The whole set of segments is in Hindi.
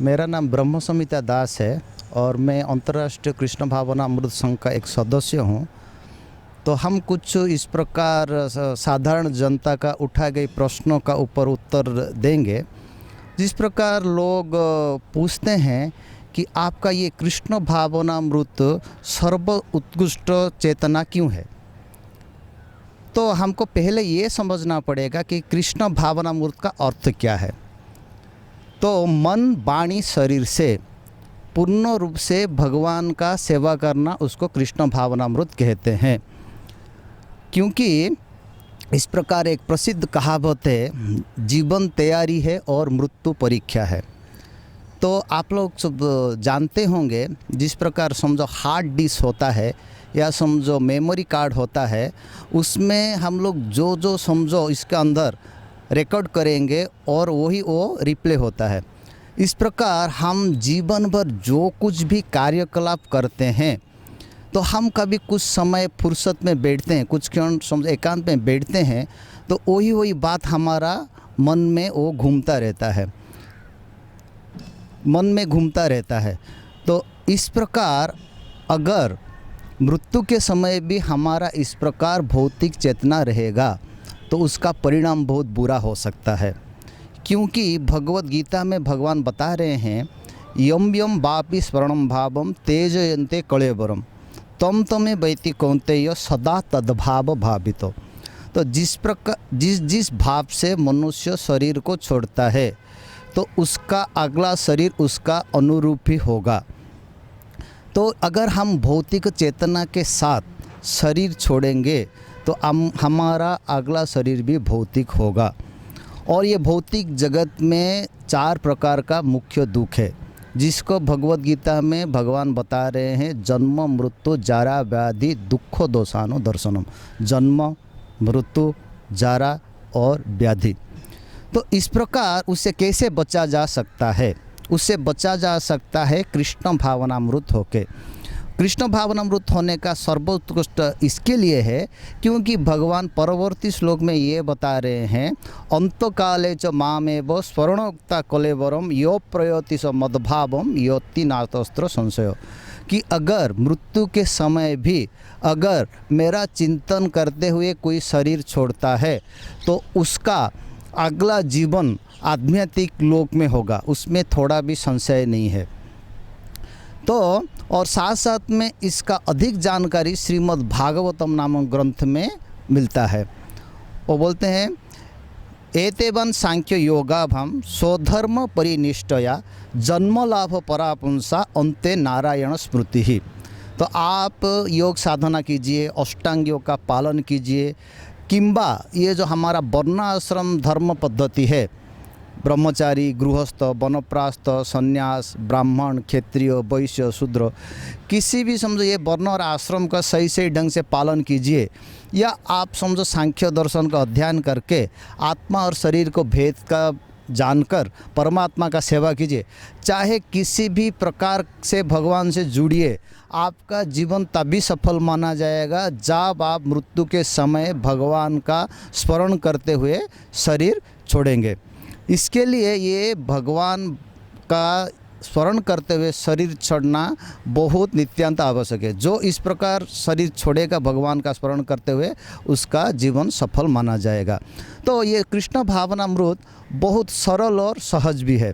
मेरा नाम ब्रह्म संहिता दास है और मैं अंतर्राष्ट्रीय कृष्ण भावना अमृत संघ का एक सदस्य हूँ। तो हम कुछ इस प्रकार साधारण जनता का उठाए गए प्रश्नों का ऊपर उत्तर देंगे। जिस प्रकार लोग पूछते हैं कि आपका ये कृष्ण भावनामृत सर्व उत्कृष्ट चेतना क्यों है, तो हमको पहले ये समझना पड़ेगा कि कृष्ण भावनामृत का अर्थ क्या है। तो मन वाणी शरीर से पूर्ण रूप से भगवान का सेवा करना उसको कृष्ण भावनामृत कहते हैं। क्योंकि इस प्रकार एक प्रसिद्ध कहावत है, जीवन तैयारी है और मृत्यु परीक्षा है। तो आप लोग सब जानते होंगे, जिस प्रकार समझो हार्ड डिस्क होता है या समझो मेमोरी कार्ड होता है, उसमें हम लोग जो जो समझो इसके अंदर रिकॉर्ड करेंगे और वही वो रिप्ले होता है। इस प्रकार हम जीवन भर जो कुछ भी कार्यकलाप करते हैं, तो हम कभी कुछ समय फुर्सत में बैठते हैं, कुछ क्षण समझो एकांत में बैठते हैं, तो वही वही बात हमारा मन में वो घूमता रहता है, मन में घूमता रहता है। तो इस प्रकार अगर मृत्यु के समय भी हमारा इस प्रकार भौतिक चेतना रहेगा तो उसका परिणाम बहुत बुरा हो सकता है। क्योंकि भगवत गीता में भगवान बता रहे हैं, यम यम वापि स्वर्णम भावम तेजयन्ते कलेवरम तम तमे वैति कौन्तेय सदा तद्भाव भावितो। तो जिस प्रकार जिस भाव से मनुष्य शरीर को छोड़ता है, तो उसका अगला शरीर उसका अनुरूप ही होगा। तो अगर हम भौतिक चेतना के साथ शरीर छोड़ेंगे तो हमारा अगला शरीर भी भौतिक होगा। और ये भौतिक जगत में 4 प्रकार का मुख्य दुख है, जिसको भगवत गीता में भगवान बता रहे हैं, जन्म मृत्यु जरा व्याधि दुख दोषानु दर्शनम। जन्म, मृत्यु, जरा और व्याधि। तो इस प्रकार उससे कैसे बचा जा सकता है? उससे बचा जा सकता है कृष्ण भावनामृत होके। कृष्ण भावनामृत होने का सर्वोत्कृष्ट इसके लिए है क्योंकि भगवान परवर्ती श्लोक में ये बता रहे हैं, अंतकाले च मामेव स्वर्णोक्ता कलेवरम यो प्रयोति स मद्भावम योति नातस्त्र संशय। कि अगर मृत्यु के समय भी अगर मेरा चिंतन करते हुए कोई शरीर छोड़ता है, तो उसका अगला जीवन आध्यात्मिक लोक में होगा, उसमें थोड़ा भी संशय नहीं है। तो और साथ साथ में इसका अधिक जानकारी श्रीमद् भागवतम नामक ग्रंथ में मिलता है। वो बोलते हैं, एतेवन सांख्य योगाभम स्वधर्म परिनिष्ठया जन्म लाभ परापुंसा अंते नारायण स्मृति ही। तो आप योग साधना कीजिए, अष्टांग योग का पालन कीजिए, किंबा ये जो हमारा वर्णाश्रम धर्म पद्धति है, ब्रह्मचारी, गृहस्थ, वनप्रस्थ, संन्यास, ब्राह्मण, क्षत्रिय, वैश्य, शूद्र, किसी भी समझो ये वर्ण और आश्रम का सही सही ढंग से पालन कीजिए, या आप समझो सांख्य दर्शन का अध्ययन करके आत्मा और शरीर को भेद का जानकर परमात्मा का सेवा कीजिए। चाहे किसी भी प्रकार से भगवान से जुड़िए, आपका जीवन तभी सफल माना जाएगा जब आप मृत्यु के समय भगवान का स्मरण करते हुए शरीर छोड़ेंगे। इसके लिए ये भगवान का स्मरण करते हुए शरीर छोड़ना बहुत नित्यांत आवश्यक है। जो इस प्रकार शरीर छोड़ेगा भगवान का स्मरण करते हुए, उसका जीवन सफल माना जाएगा। तो ये कृष्ण भावनामृत बहुत सरल और सहज भी है।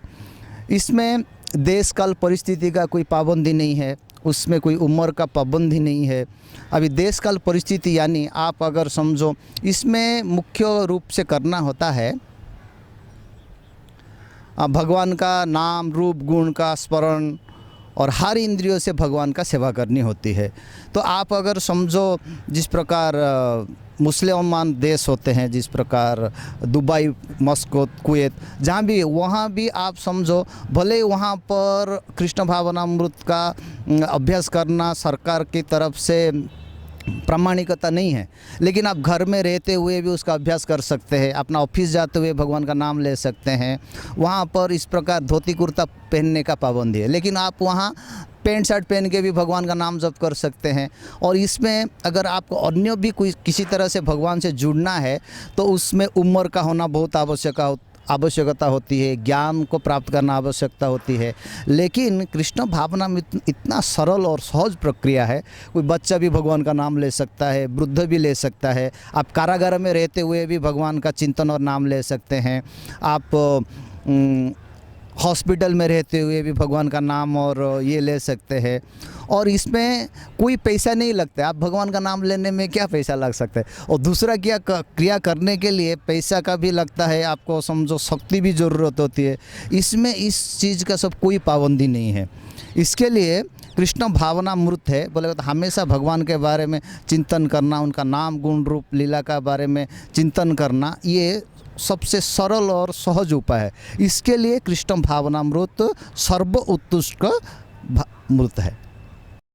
इसमें देश काल परिस्थिति का कोई पाबंदी नहीं है, उसमें कोई उम्र का पाबंदी नहीं है। अभी देश काल परिस्थिति यानी आप अगर समझो, इसमें मुख्य रूप से करना होता है भगवान का नाम रूप गुण का स्मरण, और हर इंद्रियों से भगवान का सेवा करनी होती है। तो आप अगर समझो, जिस प्रकार मुसलमान देश होते हैं, जिस प्रकार दुबई, मस्को, कुवैत, जहाँ भी, वहाँ भी आप समझो, भले वहाँ पर कृष्ण भावनामृत का अभ्यास करना सरकार की तरफ से प्रामाणिकता नहीं है, लेकिन आप घर में रहते हुए भी उसका अभ्यास कर सकते हैं। अपना ऑफिस जाते हुए भगवान का नाम ले सकते हैं। वहाँ पर इस प्रकार धोती कुर्ता पहनने का पाबंदी है, लेकिन आप वहाँ पैंट शर्ट पहन के भी भगवान का नाम जप कर सकते हैं। और इसमें अगर आपको अन्य भी कोई किसी तरह से भगवान से जुड़ना है, तो उसमें उम्र का होना बहुत आवश्यक आवश्यकता होती है, ज्ञान को प्राप्त करना आवश्यकता होती है। लेकिन कृष्ण भावना में इतना सरल और सहज प्रक्रिया है। कोई बच्चा भी भगवान का नाम ले सकता है, वृद्ध भी ले सकता है। आप कारागार में रहते हुए भी भगवान का चिंतन और नाम ले सकते हैं। आप हॉस्पिटल में रहते हुए भी भगवान का नाम और ये ले सकते हैं। और इसमें कोई पैसा नहीं लगता है। आप भगवान का नाम लेने में क्या पैसा लग सकता है, और दूसरा क्या क्रिया करने के लिए पैसा का भी लगता है, आपको समझो शक्ति भी ज़रूरत होती है। इसमें इस चीज़ का सब कोई पाबंदी नहीं है। इसके लिए कृष्ण भावनामृत है। बोले तो हमेशा भगवान के बारे में चिंतन करना, उनका नाम गुण रूप लीला का बारे में चिंतन करना, ये सबसे सरल और सहज उपाय है। इसके लिए कृष्ण भावनामृत सर्व उत्कृष्ट मृत है।